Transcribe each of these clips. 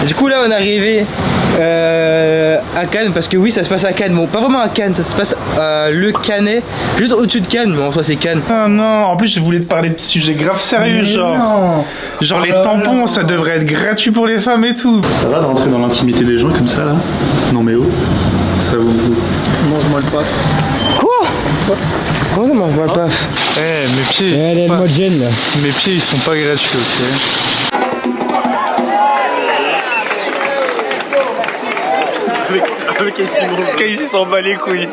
Du coup là on est arrivé à Cannes, parce que oui ça se passe à Cannes, bon pas vraiment à Cannes, ça se passe à Le Canet, juste au-dessus de Cannes, mais en soi c'est Cannes. Ah non, en plus je voulais te parler de sujets graves sérieux, Mais genre. non. Genre les tampons, ça devrait être gratuit pour les femmes et tout. Ça va de rentrer dans l'intimité des gens comme ça là? Non mais oh, ça vous... Mange-moi le paf. Quoi? Comment ça mange-moi le paf? Eh, mes pieds... Elle est mode gêne là. Mes pieds ils sont pas gratuits, ok? Casey s'en bat les couilles.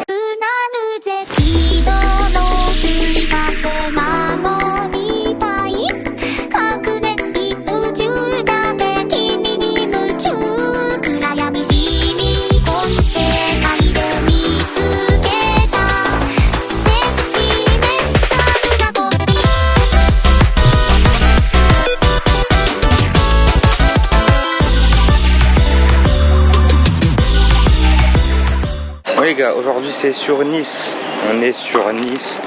Bon les gars, aujourd'hui c'est sur Nice. On est sur Nice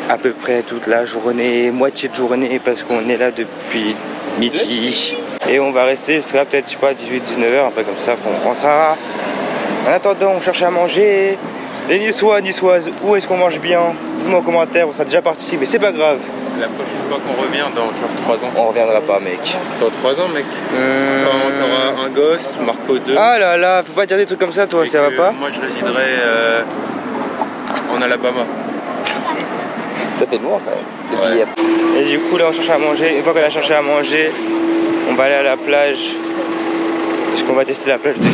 à peu près toute la journée, moitié de journée parce qu'on est là depuis midi. Et on va rester jusqu'à peut-être, je sais pas, 18-19h, un peu comme ça, qu'on rentrera. En attendant, on cherche à manger. Les Niçois, Niçoises, où est-ce qu'on mange bien? Dites-moi en commentaire, on sera déjà parti, mais c'est pas grave. La prochaine fois qu'on revient, dans genre 3 ans. On reviendra pas mec. Dans 3 ans mec. Quand t'auras un gosse, Marco 2. Ah là là, faut pas dire des trucs comme ça toi, ça va pas? Moi je résiderai en Alabama. Ça fait noir quand même. Ouais. Et du coup là on cherche à manger. Une fois qu'on a cherché à manger, on va aller à la plage. Parce qu'on va tester la plage de Nice.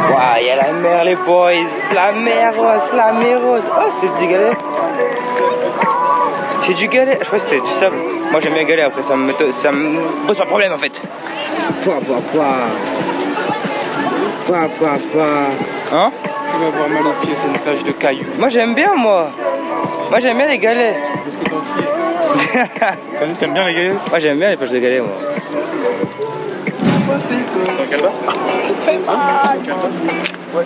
Waouh, il y a la mer les boys. La mer Rose, la mer Rose. Oh c'est du galet. C'est du galet. Je crois que c'était du sable. Moi j'aime bien galet, après ça me pose pas de problème en fait. Quoi. Hein? Tu vas avoir mal aux pieds, c'est une plage de cailloux. Moi j'aime bien moi. Moi j'aime bien les galets. Qu'est-ce que t'en dis? T'aimes bien les gars? Moi j'aime bien les plages de galets moi. Dans quel bar? Ouais.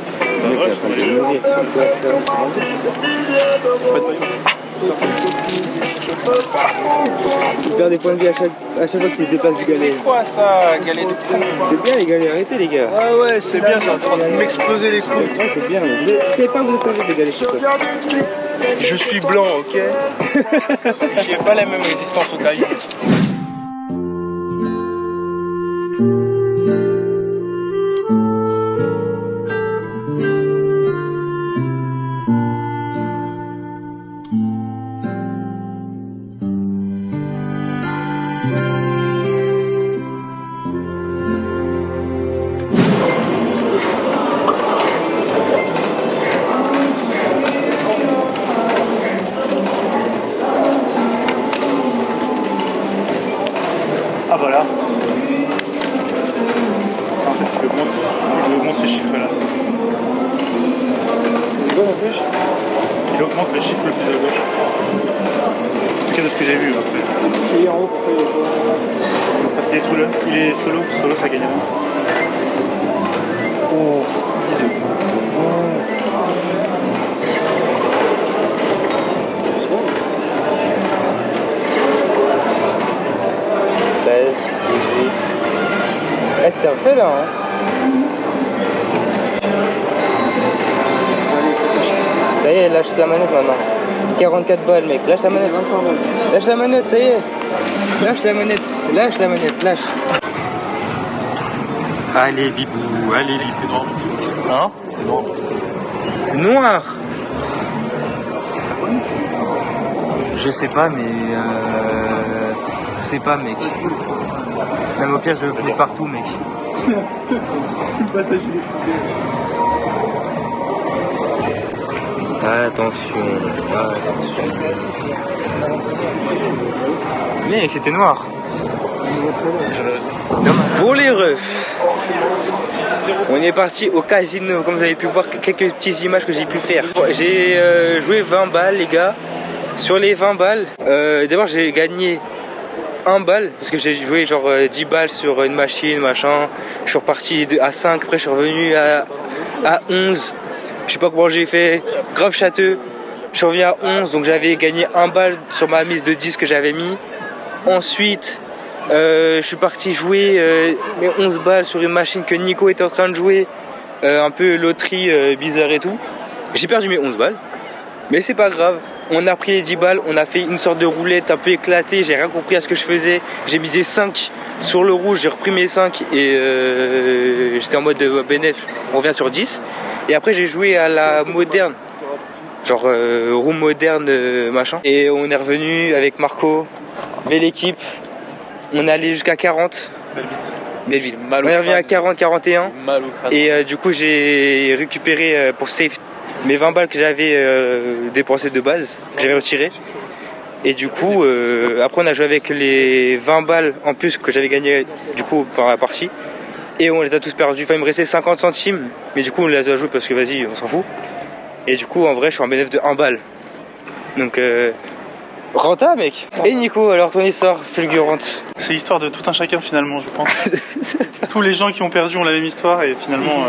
Il perd des points de vie à chaque fois qu'il se déplace du galet. C'est quoi ça, galet de con? C'est bien les galets, arrêtez les gars. Ouais, c'est bien, c'est en train de m'exploser les couilles. Ouais c'est bien, vous savez pas vous êtes changé des galets c'est ça. Je suis blanc, ok? J'ai pas la même résistance aux cailloux. Ah voilà. En fait, il augmente ces chiffres-là. C'est quoi la flèche? Il augmente le chiffre le plus à gauche. En tout cas de ce que j'ai vu après. Et en haut, pourquoi il est pas? Parce qu'il est solo. Il est solo. Solo ça gagne. Oh, 10 secondes. Eh, tu t'es refait là hein. Ça y est, lâche la manette maintenant. 44 balles mec, lâche la manette. Lâche la manette, ça y est. Lâche la manette, lâche. Allez bibou, allez bibou. C'était noir. Hein? C'était noir. Noir. Je sais pas mais je sais pas mec. Même au pire je le fous partout mec. Tout le passage il est foutu. Attention. Mec c'était noir. Bon les refs, on est parti au casino, comme vous avez pu voir quelques petites images que j'ai pu faire. J'ai joué 20 balles les gars. Sur les 20 balles, d'abord j'ai gagné 1 balle parce que j'ai joué genre 10 balles sur une machine machin. Je suis reparti à 5, après je suis revenu à 11. Je sais pas comment j'ai fait, grave châteux. Je suis revenu à 11, donc j'avais gagné 1 bal sur ma mise de 10 que j'avais mis. Ensuite, je suis parti jouer mes 11 balles sur une machine que Nico était en train de jouer. Un peu loterie bizarre et tout. J'ai perdu mes 11 balles. Mais c'est pas grave. On a pris les 10 balles, on a fait une sorte de roulette un peu éclatée. J'ai rien compris à ce que je faisais. J'ai misé 5 sur le rouge, j'ai repris mes 5 et j'étais en mode bénéf. On revient sur 10. Et après, j'ai joué à la moderne. Genre room moderne machin. Et on est revenu avec Marco, belle équipe. On est allé jusqu'à 40. Belle ville. On est revenu à 40, 41. Et du coup j'ai récupéré pour safe mes 20 balles que j'avais dépensées de base, que j'avais retiré. Et du coup après on a joué avec les 20 balles en plus que j'avais gagné du coup par la partie. Et on les a tous perdus. Enfin il me restait 50 centimes. Mais du coup on les a joués parce que vas-y on s'en fout. Et du coup en vrai je suis en bénéfice de 1 balle. Donc renta mec. Et Nico, alors ton histoire fulgurante? C'est l'histoire de tout un chacun finalement, je pense. Tous les gens qui ont perdu ont la même histoire et finalement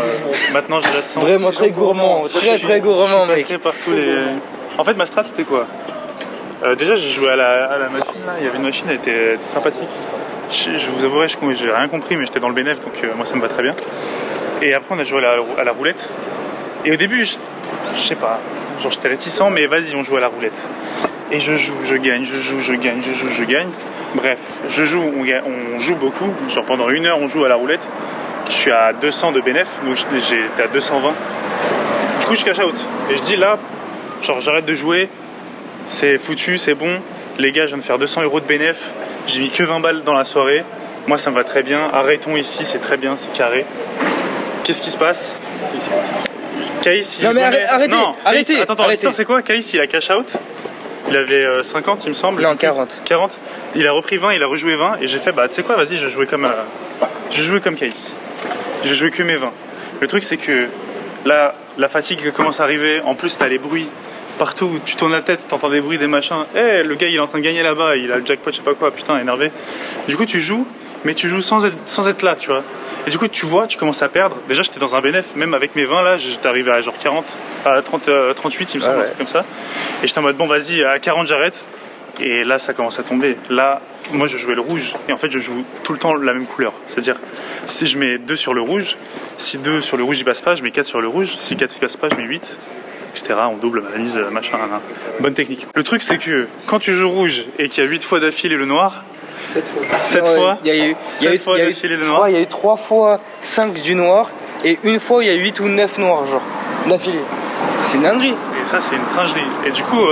maintenant je la sens. Vraiment très gourmand, très gourmand mec. Par tous les... En fait ma strat c'était quoi? Déjà j'ai joué à la machine là, il y avait une machine, elle était sympathique. Je vous avouerai, j'ai rien compris mais j'étais dans le bénéf donc moi ça me va très bien. Et après on a joué à la roulette. Et au début je sais pas, genre j'étais réticent mais vas-y on joue à la roulette. Et je joue, je gagne, je gagne. Bref, on joue beaucoup. Genre pendant 1 heure, on joue à la roulette. Je suis à 200 de bénéf, donc j'étais à 220. Du coup, je cash out. Et je dis là, genre j'arrête de jouer. C'est foutu, c'est bon. Les gars, je viens de faire 200 € de bénéf. J'ai mis que 20 balles dans la soirée. Moi, ça me va très bien. Arrêtons ici, c'est très bien, c'est carré. Qu'est-ce qui se passe? Kaïs, non mais arrêtez, non, arrêtez. Attends, l'histoire c'est quoi? Kaïs, il a cash out. Il avait 50 il me semble. Non, 40. 40. Il a repris 20, il a rejoué 20 et j'ai fait bah tu sais quoi, vas-y, je vais jouer comme Kaïs. Je vais jouer que mes 20. Le truc c'est que là la fatigue commence à arriver, en plus t'as les bruits partout, tu tournes la tête, t'entends des bruits, des machins. Le gars il est en train de gagner là-bas, il a le jackpot, je sais pas quoi, putain, énervé. Du coup tu joues, mais tu joues sans être là, tu vois. Et du coup tu vois, tu commences à perdre. Déjà j'étais dans un bénéf, même avec mes 20 là, j'étais arrivé à genre 40, à 38 il me semble, un truc comme ça. Et j'étais en mode bon vas-y, à 40 j'arrête. Et là ça commence à tomber. Là, moi je jouais le rouge, et en fait je joue tout le temps la même couleur. C'est-à-dire, si je mets 2 sur le rouge, si 2 sur le rouge il passe pas, je mets 4 sur le rouge, si 4 il passe pas, je mets 8. Etc. On double ma mise, machin, bonne technique. Le truc c'est que quand tu joues rouge et qu'il y a 8 fois d'affilée le noir, 7 fois, il y a eu 3 fois 5 du noir et une fois il y a 8 ou 9 noirs genre d'affilée. C'est une dinguerie. Et ça c'est une singerie. Et du coup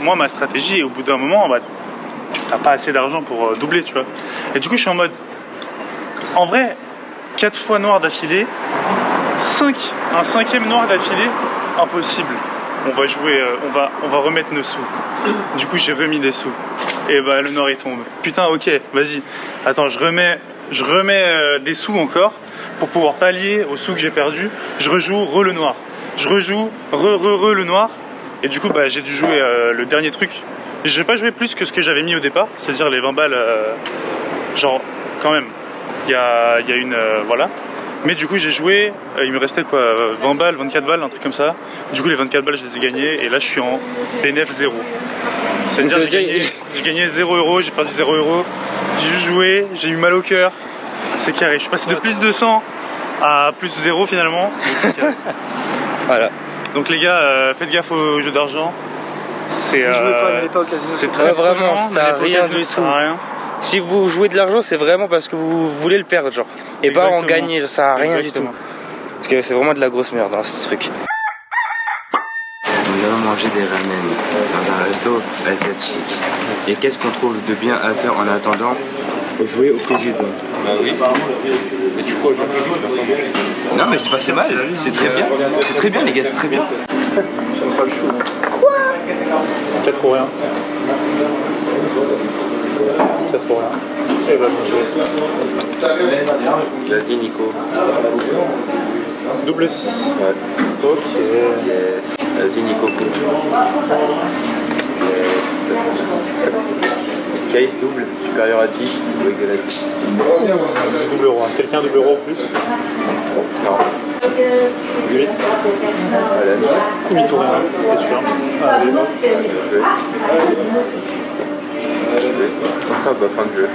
moi ma stratégie au bout d'un moment bah, t'as pas assez d'argent pour doubler tu vois. Et du coup je suis en mode en vrai 4 fois noir d'affilée, un 5e noir d'affilée, impossible. On va jouer, on va remettre nos sous. Du coup j'ai remis des sous. Et bah le noir il tombe. Putain ok, vas-y. Attends, je remets des sous encore pour pouvoir pallier aux sous que j'ai perdus. Je rejoue le noir. Je rejoue le noir. Et du coup bah j'ai dû jouer le dernier truc. J'ai pas joué plus que ce que j'avais mis au départ, c'est-à-dire les 20 balles. Genre quand même. Il y a une voilà. Mais du coup j'ai joué, il me restait quoi, 20 balles, 24 balles, un truc comme ça. Du coup les 24 balles je les ai gagnés et là je suis en bénéf 0. C'est-à-dire j'ai gagné 0 €, j'ai perdu 0 €. J'ai juste joué, j'ai eu mal au cœur. C'est carré, je suis passé de plus de 100 à plus 0 finalement. Donc c'est carré. Voilà. Donc les gars, faites gaffe aux jeux d'argent. C'est très vraiment, ça a rien du tout. Si vous jouez de l'argent, c'est vraiment parce que vous voulez le perdre, genre. Et pas en gagner, ça a rien du tout. Parce que c'est vraiment de la grosse merde dans ce truc. Nous allons manger des ramen dans un resto asiatique. Et qu'est-ce qu'on trouve de bien à faire en attendant? Jouer au président. Bah oui. Mais tu crois jouer au président? Non mais c'est pas mal, c'est très bien. C'est très bien les gars, c'est très bien. J'aime pas le chou. Quoi? 4 pour rien. 4 pour rien. Et bah vas-y Nico. Double 6. Ouais. Ok. Yes. Vas-y Nico. Yes. Ok. case double, supérieur à 10 ou égal à 10. Double euro, hein. Quelqu'un double euro en plus. Non. 8. Voilà. 8 ou rien, c'était sûr. Allez, hop. Ah bah fin de jeu.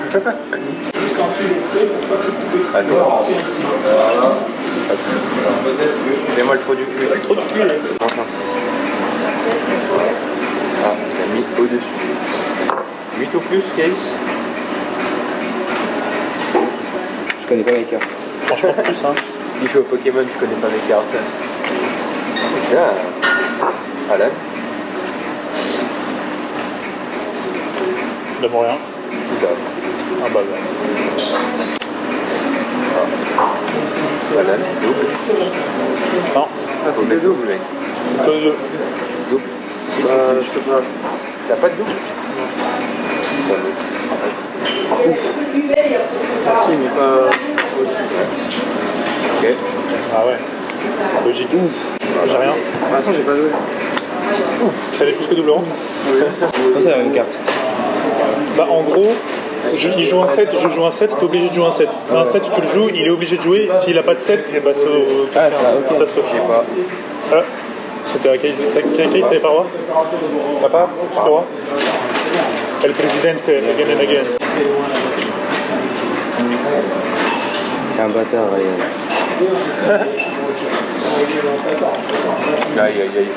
Attends. Fais-moi le trou du cul. Trop de cul. Mange un 6. Ah, il a mis au-dessus. 8 ou plus, Case? Je connais pas mes cartes. Franchement, plus, hein. Si je joue au Pokémon, tu connais pas mes cartes. Ah, Alan. D'abord rien. Ah bah ouais. Alan, double. Non, Ah, faut mettre double, mec. que deux. Double. Si, je peux pas. T'as pas de double? Ah si, mais pas... Ok. Ah ouais. Logique. J'ai rien. Pour l'instant, j'ai pas double. T'avais plus que double euro? C'est la même carte. Bah en gros, il joue un 7, je joue un 7, t'es obligé de jouer un 7. Un 7, tu le joues, il est obligé de jouer. S'il a pas de 7, et bah c'est au... Ah, ça, ok. Ça saute. Je sais pas. Ah, c'était la case, t'avais pas roi? T'as pas? Super roi? El Presidente, again and again. T'es un bâtard, Ryan. Aïe, aïe, aïe.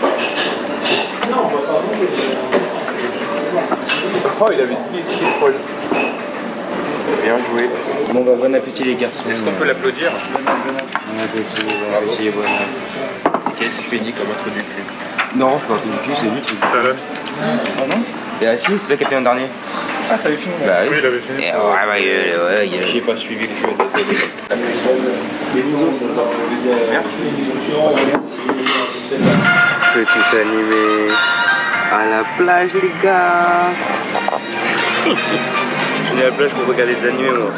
Oh, il avait dit ici le troll. Bien joué. Bon bah bon appétit les garçons. Est-ce qu'on peut l'applaudir? Bon appétit, bon. Qu'est-ce que tu fais dit comme un trou du cul? Non, je vois que du cul, c'est lui qui... Salade. Ah non? Et ah si, c'est toi qui as fait un dernier. Ah, t'avais fini? Bah Oui, il avait fini. Et ouais, bah ouais, J'ai pas suivi le jeu, désolé. Petit animé à la plage, les gars. Je suis à la plage pour regarder des animés, moi.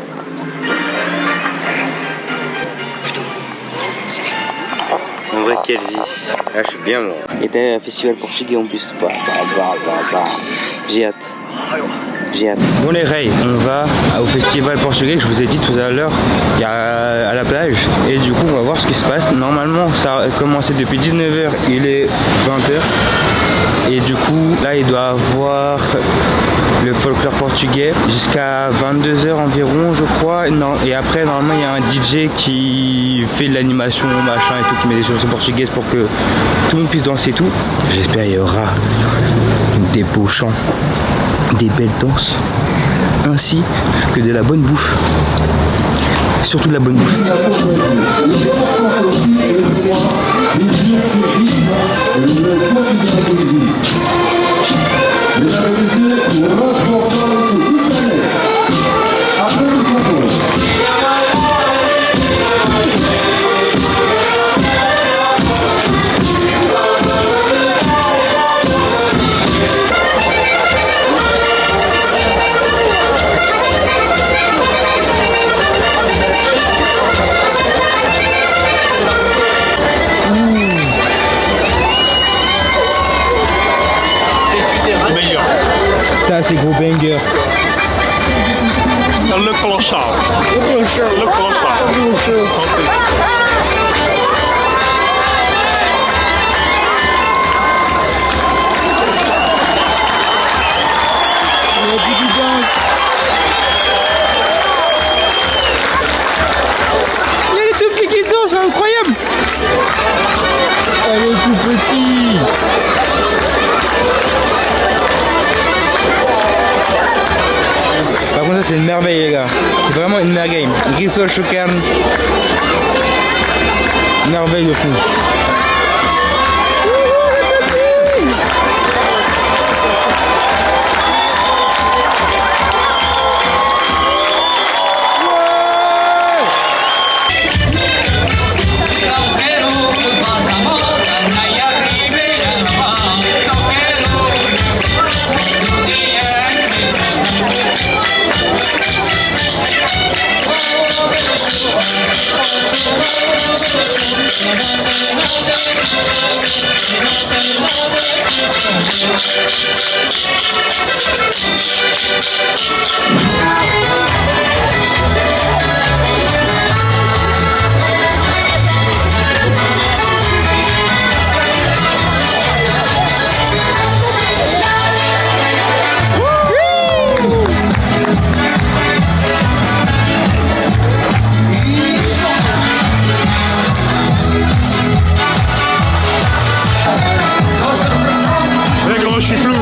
En vrai, quelle vie. Là, je suis bien, moi. Et t'as un festival portugais en plus. J'ai hâte. J'ai hâte. Bon les Ray, on va au festival portugais que je vous ai dit tout à l'heure, il y a à la plage, et du coup on va voir ce qui se passe. Normalement ça a commencé depuis 19h, il est 20h, et du coup là il doit avoir le folklore portugais jusqu'à 22h environ je crois. Non, et après normalement il y a un DJ qui fait de l'animation machin et tout, qui met des chansons portugaises pour que tout le monde puisse danser et tout. J'espère qu'il y aura des beaux chants, des belles danses, ainsi que de la bonne bouffe. Surtout de la bonne bouffe. Ça c'est gros banger. Le clochard. Le clochard. Il y a les tout petits qui dansent, c'est incroyable. Elle est tout petit. Par contre ça c'est une merveille les gars, c'est vraiment une merveille. Riso Shukan, merveille de fou. Thank you. Je suis flou.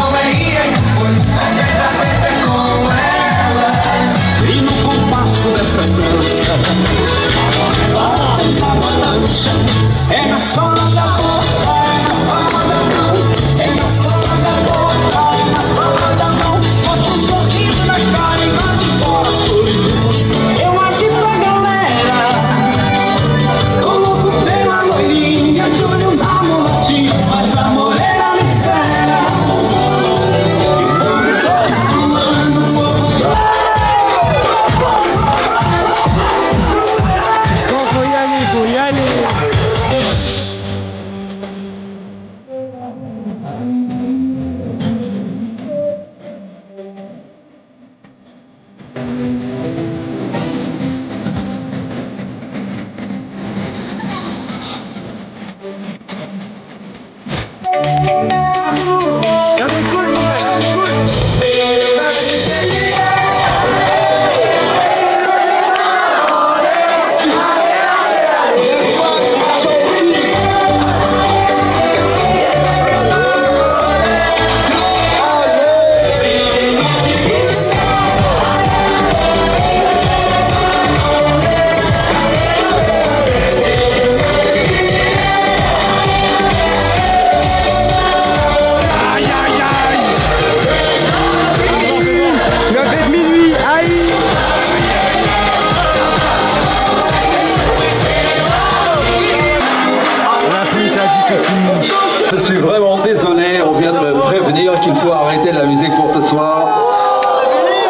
Je suis vraiment désolé, on vient de me prévenir qu'il faut arrêter la musique pour ce soir.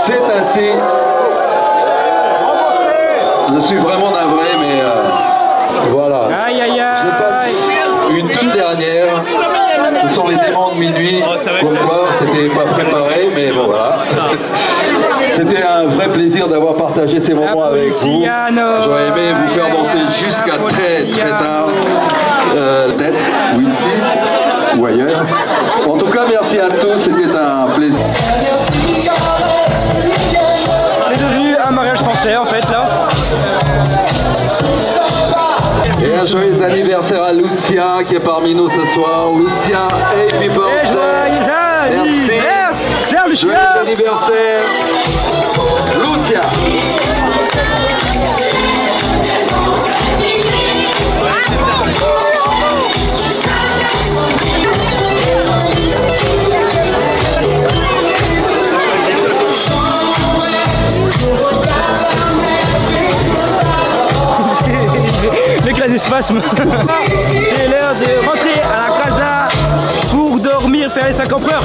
C'est ainsi. Je suis vraiment navré, mais voilà. Aïe aïe aïe. Je passe une toute dernière. Ce sont les démons de minuit. Comme quoi, c'était pas préparé, mais bon voilà. C'était un vrai plaisir d'avoir partagé ces moments avec vous. J'aurais aimé vous faire danser jusqu'à très très tard. Peut-être, ou ici, ou ailleurs. En tout cas, merci à tous, c'était un plaisir. C'est devenu un mariage français en fait là. Et un joyeux anniversaire à Lucia qui est parmi nous ce soir. Lucia, happy birthday. Merci. Joyeux anniversaire, Lucia. Des spasmes. C'est l'heure de rentrer à la casa pour dormir, faire les 5 empereurs.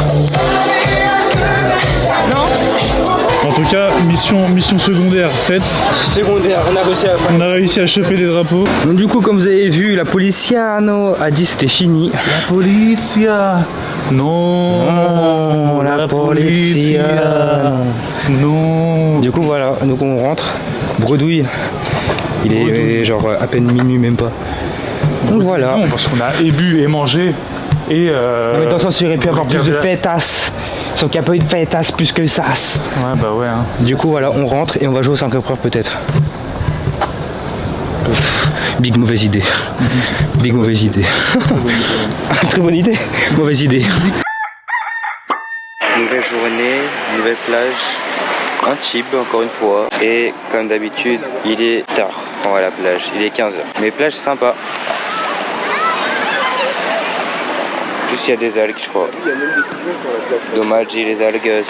Non? En tout cas, mission secondaire faite. Secondaire, on a réussi à choper des drapeaux. Donc du coup, comme vous avez vu, la Policiano a dit c'était fini. La polizia. Non, la polizia. Non. Du coup voilà, donc on rentre. Bredouille. Il est genre à peine minuit, même pas. Donc voilà. Non, parce qu'on a bu et mangé. Et non, mais dans le sens, il aurait pu avoir plus de fêtasses. Sauf qu'il n'y a pas eu de fêtasses plus que ça. Ouais, bah ouais. Hein. Du coup, voilà, on rentre et on va jouer aux 5 empereurs peut-être. Big mauvaise idée. Big mauvaise idée. Très bonne idée. Mauvaise idée. Nouvelle journée, nouvelle plage. Antibes encore une fois, et comme d'habitude il est tard quand on va à la plage, il est 15h, mais plage sympa. Plus il y a des algues je crois. Dommage, j'ai les algues.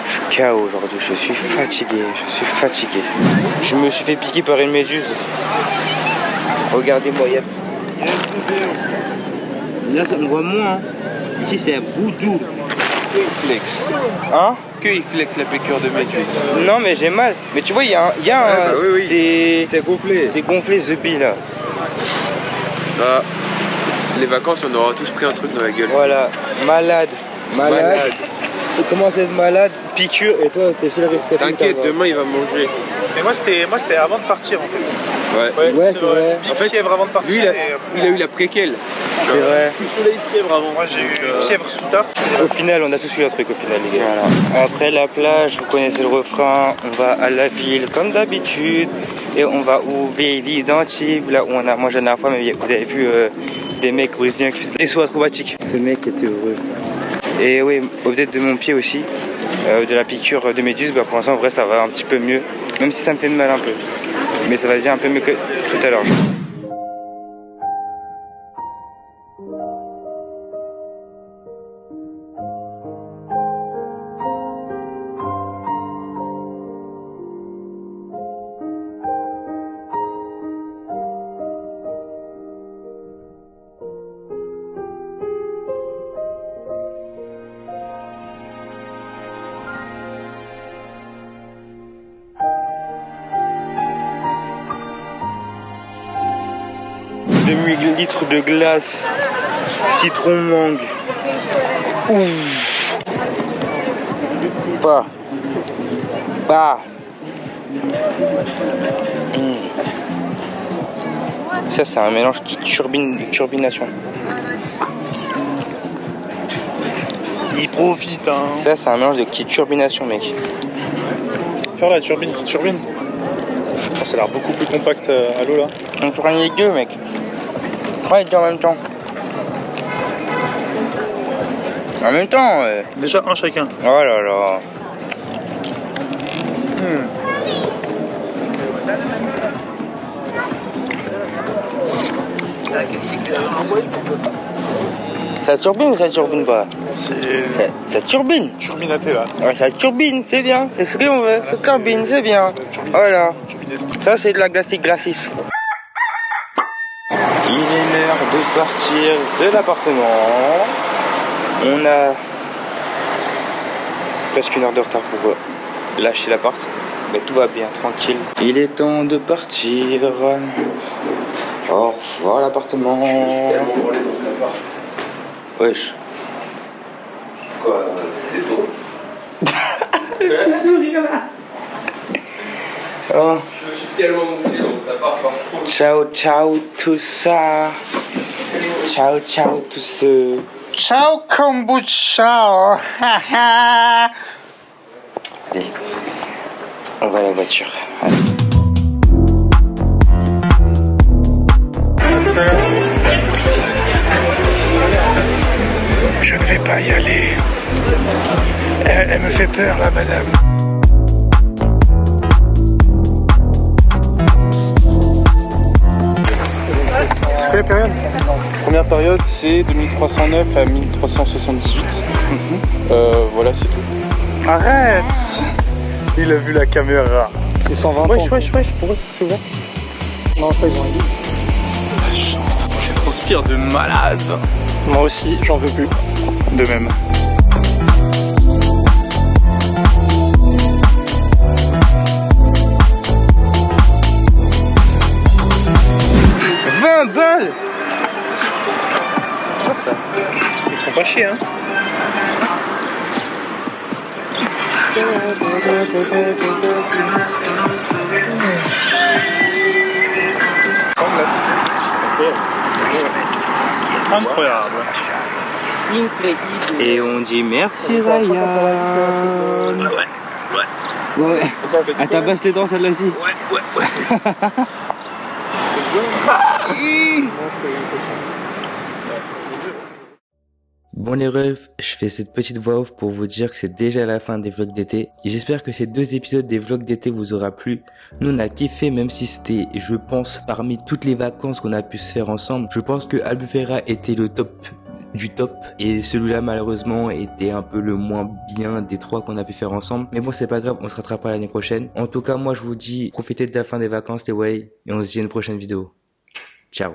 Je suis KO aujourd'hui, je suis fatigué, je me suis fait piquer par une méduse. Regardez-moi, il y a... Là ça me voit moins. Ici c'est un boudou. Que il flex. Hein? Que il flex la piqûre de méduse. Non mais j'ai mal. Mais tu vois il y a un... bah, oui. C'est gonflé. C'est gonflé the bee là. Bah, les vacances on aura tous pris un truc dans la gueule. Voilà. Malade. Malade. Il commence à être malade, piqûre, et toi t'es chez le rescapé. T'inquiète, demain il va manger. Mais moi c'était avant de partir en fait. Ouais, c'est vrai. En fait, fièvre avant de partir. Lui, il a eu la préquelle. C'est vrai. Plus soleil, fièvre avant. Moi j'ai eu fièvre sous taf. Au final, on a tous eu un truc au final, les gars. Voilà. Après la plage, vous connaissez le refrain, on va à la ville comme d'habitude. Et on va au Véli d'Antibes, là où on a mangé la dernière fois, mais vous avez vu des mecs brésiliens qui faisaient des sauts acrobatiques. Ce mec était heureux. Et oui, peut-être de mon pied aussi, de la piqûre de méduse, bah pour l'instant en vrai ça va un petit peu mieux, même si ça me fait mal un peu. Mais ça va déjà un peu mieux que tout à l'heure. Demi-litre de glace, citron mangue. Pas. Ça c'est un mélange qui turbination. Il profite hein. Ça c'est un mélange de qui turbination mec. Faire la turbine qui turbine. Oh, ça a l'air beaucoup plus compact à l'eau là. On prend les deux mec. Ouais, en même temps. En même temps. Déjà un chacun. Oh là là. Ça turbine ou ça turbine pas? Ça turbine. Turbinaté là. Ouais, ça turbine, c'est bien. C'est ce qu'on veut. Ça turbine, c'est bien. Voilà. Ça c'est de la glacis. Il est l'heure de partir de l'appartement. On a presque une heure de retard pour lâcher l'appart. Mais tout va bien, tranquille. Il est temps de partir. Au revoir l'appartement. Wesh. Quoi, c'est faux. Le petit sourire là. Oh. Je me suis tellement moqué dans cet appart. Ciao, ciao tout ça. Ciao, ciao tous ceux. Ciao kombucha. Allez, on va à la voiture. Allez. Je ne vais pas y aller. Elle me fait peur là, madame. C'est quelle période? Première période, c'est de 1309 à 1378. Voilà, c'est tout. Arrête! Il a vu la caméra. C'est 120 ans. Wesh, pourquoi ça s'est ouvert? Non, ça ils ont dit. Je transpire de malade. Moi aussi, j'en veux plus. De même. Balles. C'est quoi ça? Ils se font pas chier hein. Incroyable. Et on dit merci Ryan. Ouais. Elle tabasse les dents celle-là-ci. Ouais. Bon les refs, je fais cette petite voix off pour vous dire que c'est déjà la fin des vlogs d'été. J'espère que ces 2 épisodes des vlogs d'été vous aura plu. Nous on a kiffé même si c'était, je pense, parmi toutes les vacances qu'on a pu se faire ensemble. Je pense que Albufeira était le top du top et celui-là malheureusement était un peu le moins bien des 3 qu'on a pu faire ensemble. Mais bon c'est pas grave, on se rattrapera l'année prochaine. En tout cas moi je vous dis profitez de la fin des vacances les way et on se dit à une prochaine vidéo. Ciao.